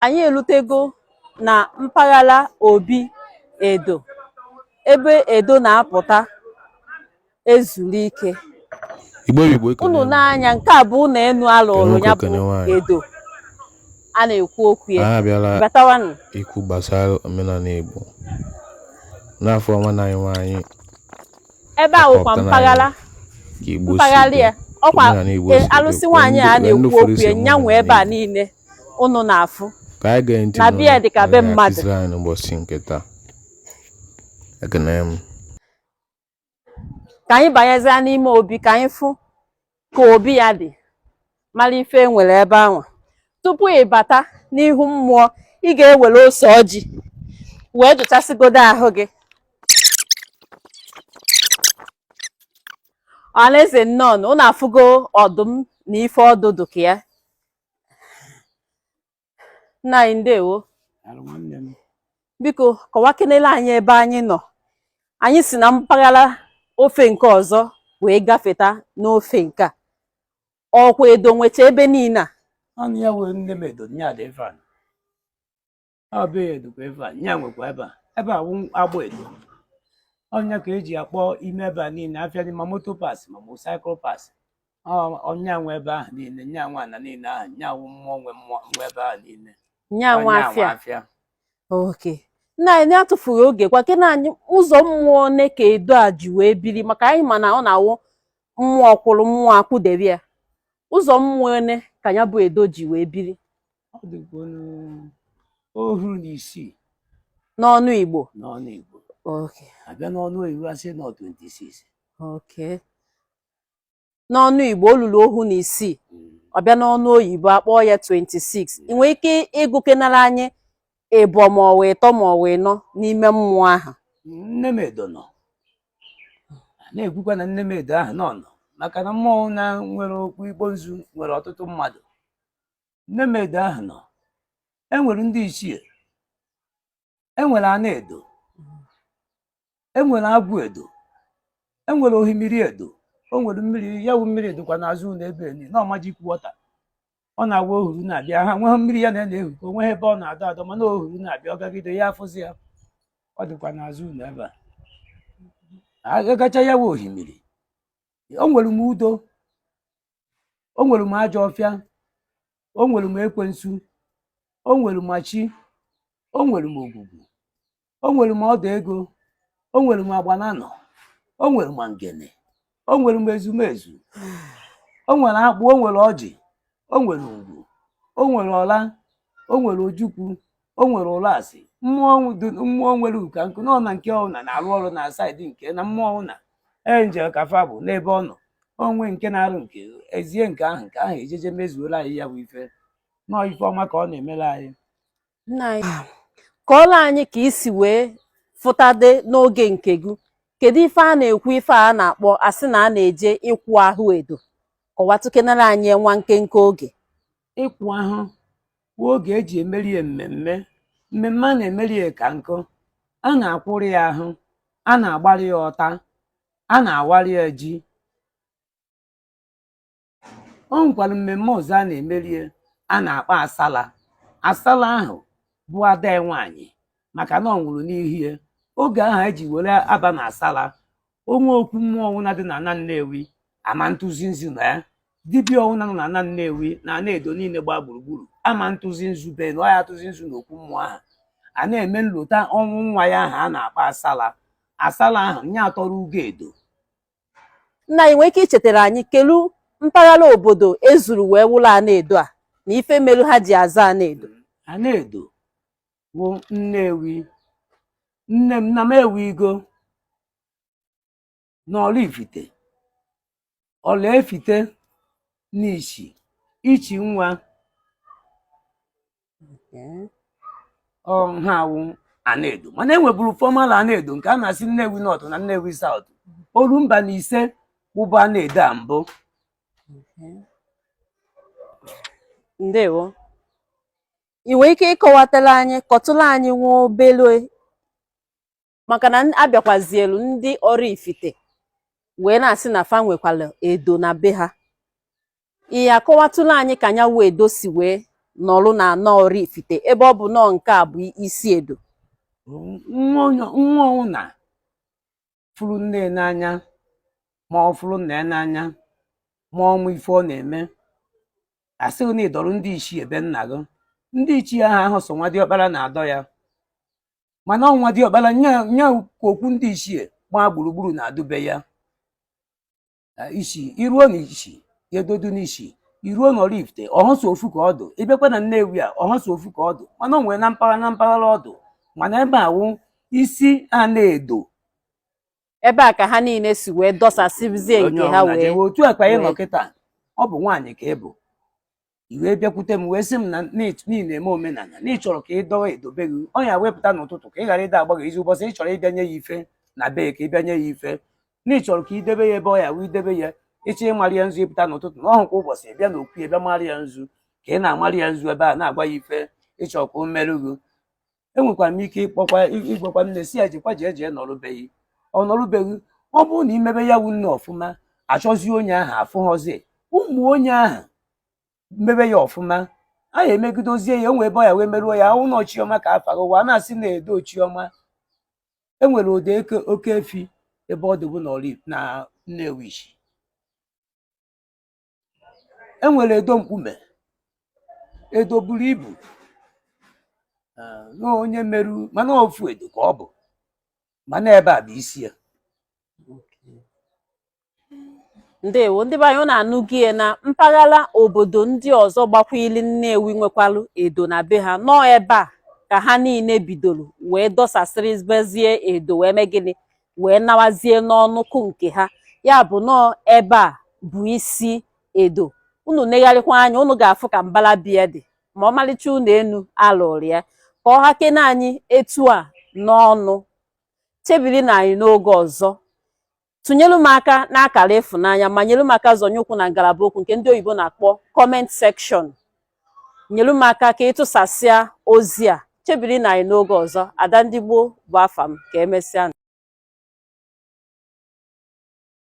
Anyị elutego na mpaghara Obi Edo, ebe Edo na-apụta ezuru ike. Unu n'anya, nke a bụ ụlọ enu alụrụ ya bụ Edo a na-ekwu okwu ya. Batawanụ ikwu gbasara omenala Igbo n'afọ ọma na anyị ebe a wụkwa mpaghara ya ọkwa alụsị nwaanyị a na-ekwu okwu ya nyanwụ ebe a niile unu na-afụ na biya dịka be mmadụ. Ka anyị banyezie n'ime Obi ka anyị fụ ka Obi ya dị, mara ife enwere ebe ahụ. Tupu ị bata n'ihu mmụọ, ị ga-ewere ose ọjị wee dụchasịgodo ahụ gị. Ọhaneze nnọọ, unu afụgo ọdụm na ife ọdụdụ ka ya. Nna anyị ndewo, biko kọwakenele anyị ebe anyị nọ. Anyị si na mpaghara ofe nke ọzọ wee gafeta n'ofe nke a. Ọkwa Edo nwecha ebe niile a? Ọnụ ya wee nne m Edo nya dị ebe a. Ọ bụ Edo kwa ebe a, nya nwekwa ebe a. Ebe a wụ agba Edo. Ọnya ka eji akpọ ime ebe a niile afịa dị ma moto pas ma mosaịkụl pas. Ọnya nwe ebe ahụ niile, nya nwe ana niile ahụ, nya wụ mmụọ nwe ebe ahụ niile. Nya nwe afịa. Okay. Nna anyị atụfughị oge kwa ke na anyị ụzọ mmụọ one ka Edo a ji wee biri, maka anyị ma na ọ na-awụ mmụọ kwụrụ mmụọ akwụdebe ya. Ụzọ mmụọ one ka ya bụ Edo ji wee biri. Ọ dịkwa ohuru na isii n'ọnụ Igbo. N'ọnụ Igbo. Okay. Abịa n'ọnụ Igbo asị nọ 26. Okay. N'ọnụ Igbo olulu ohu na isii. Ọ bịa n'ọnụ oyibo akpọọ ya 26. Ị nwere ike ịgụkenara anyị ịbụ ma ọ wee tọ ma ọ wee nọ n'ime mmụọ ahụ? Nne m Edo nọ. Na-ekwukwa na nne m Edo ahụ nọ maka na mmụọ na nwere okwu Igbo nzu nwere ọtụtụ mmadụ. Nne m Edo ahụ nọ. Enwere ndị ichie, enwere ana Edo, enwere agwụ Edo, enwere ohimiri Edo. O nwere mmiri, ya wụ mmiri dịkwa n'azụ ụlọ ebe ni na ọmajikwu wọta. Ọ na-awa ohuru na-abịa, ha nweghị mmiri ya na-ehu ka o nweghị ebe ọ na-adọ adọ, mana ohuru na-abịa, ọ gagide ya afụzi ya. Ọ dịkwa n'azụ ụlọ ebe a. Agacha ya wụ ohimiri. O nwere m udo, o nwere m ajọ ọfịa, o nwere m ekwensu, o nwere m chi, o nwere m ogwugwu, o nwere m ọdụ ego, o nwere m agbananọ, o nwere m ngene, o nwere m ezumezu, o nwere akpụ, o nwere ọjị, o nwere ugwu, o nwere ọla, o nwere ojukwu, o nwere ụlasị. Mmụọ nwere ụka nkụ nọ na nke ọna na-arụ ọrụ na saịdị nke na mmụọ na enjel kafa bụ n'ebe ọ nọ. Onwe nke na-arụ nke ezie nke ahụ ejeje mezuola anyị ya bụ ife. Nọọ ife ọma ka ọ na-emere anyị. Nna anyị kọọrọ anyị ka isi wee fụtade n'oge nke gị. Kedu ife a na-ekwu, ife a na-akpọ asị na a na-eje ịkwụ ahụ Edo? Kọwatụkenara anyị nwa nkenke oge. Ịkwụ ahụ bụ oge eji emeri ya mmemme a na-emeri ya ka nkụ. A na-akwụrụ ya ahụ, a na-agbara ya ọta, a na-awara ya ji. O nwekwara mmemme ọzọ a na-emeri ya a na-akpọ asala. Asala ahụ bụ ada nwaanyị maka na ọ nwụrụ n'ihi ya. Oge ahụ eji were aba na asala, onwe okwu mmụọ ọwụna dị na ana Nnewi ama ntụzi nzu na ya. Dibịa ọwụna nọ na ana Nnewi na ana Edo niile gbaa gburugburu ama ntụzi nzu be na ọ ya atụzi nzu na okwu mmụọ ahụ. A na-eme nlota ọnwụ nwa ya ahụ a na-akpọ asala. Asala ahụ nye atọrọ ugo Edo. Nna anyị nwere ike ichetara anyị kelu mpaghara obodo ezuru wee wụlọ ana Edo a na ife melu ha ji aza ana Edo? Ana Edo bụ Nnewi. Nne m na m ewigo n'Ọlụifite, Ọlụefite n'ichi ichi nwa. Ha awụ ana Edo, mana enweburu fọmal ana Edo nke a na-asị Nnewi North na Nnewi South. Olumba na ise bụbu ana Edo a mbụ. Ndewo. Ị nwere ike ịkọwatara anyị, kọtụrụ anyị nwa obele, maka na abịakwazielu ndị Ọrifite wee na-asị na fa nwekwara Edo na be ha. Ị akọwatụla anyị ka nya wee Edo si wee nọrụ na Oraifite ebe ọ bụ nọọ nke a bụ isi edo. nwa ụna fụrụ nne n'anya ma ọ fụrụ nna ya n'anya ma ọmụ ife ọ na-eme asịghị na ịdọrọ ndị ichie ebe nna gị. Ndị ichie ahụ so nwa diọkpara na-adọ ya, mana ọnwa diọkpara nya ka okwu ndị ichie gbaa gburugburu na-adụbe ya. Ishi iruo na ishi edodu n'ishi iruo na Oraifite ọhọsọ ofu ka ọdụ, ịbịakwa na Nnewi a ọhọsọ ofu ka ọdụ, mana o nwere na mpaghara ọdụ, mana ebe a wụ isi a na-edo. Ebe a ka ha niile si wee dọsasịzie nke ha wee otu akpa ị nọ kịta, ọ bụ nwaanyị ka ị bụ, i wee bịakwute m wee sị m na n'ihi na-eme omenala na ị chọrọ ka ị dọwa edobe gị, ọ ya wepụta n'ụtụtụ ka ị ghara ịda agbaghị izu ụbọchị ị chọrọ ịbịanye ya ife na be ka ị bịanye ya ife, na ị chọrọ ka idebe ya ebe ọ ya wee idebe ya, ịchọ ịmarị ya nzu ịpụta n'ụtụtụ na ọhụ kwa ụbọchị ị bịa na okwu ebe marị ya nzu ka ị na-amarị ya nzu ebe a na-agwa ya ife ịchọrọ ka o merụ gị. Enwekwara m ike ịgwakwa nne si ya jikwa jee nọrụbeghị ọ nọrụbeghị. Ọ bụrụ na imebe ya wu nne ọfụma achọzie onye ahụ afụghọzi ụmụ onye ahụ mmebe ya ọfụma a ya emegidozie ya onwe ebe ọ ya wee merụọ ya ahụ na Chioma ka afaghị ụwa na-asị na-edo Chioma. Enwere ụdị oke efi ebe ọ dịbụ na Nnewi. Enwere edo mkpume, edo buru ibu na onye merụ mana ofu edo ka ọ bụ, mana ebe a bụ isi ya. Ndewo ndị be anyị, ọ na-anụghị na mpaghara obodo ndị ọzọ gbakwili Nnewi nwekwalu edo na be ha, nọọ ebe a ka ha niile bidoro wee dọsasịrịbezie edo wee mee gịnị wee nawazie n'ọnụkụ nke ha, ya bụ nọọ ebe a bụ isi edo. Unu negharịkwa anya unu ga-afụ ka mbala bie dị ma ọmalịcha unu enu alụrụ ya ka ọ ha kene anyị etu a n'ọnụ. Chebiri na anyị n'oge ọzọ, tụnyelu m aka n'akara ịfụnanya ma nyelu m aka zonye ụkwụ na ngalaba okwu nke ndị oyibo na-akpọ comment section. Nyelu m aka ka ịtụsasịa ozi a. Chebiri na anyị n'oge ọzọ. Ada Ndị Gboo bụ afa m. Ka emesịa.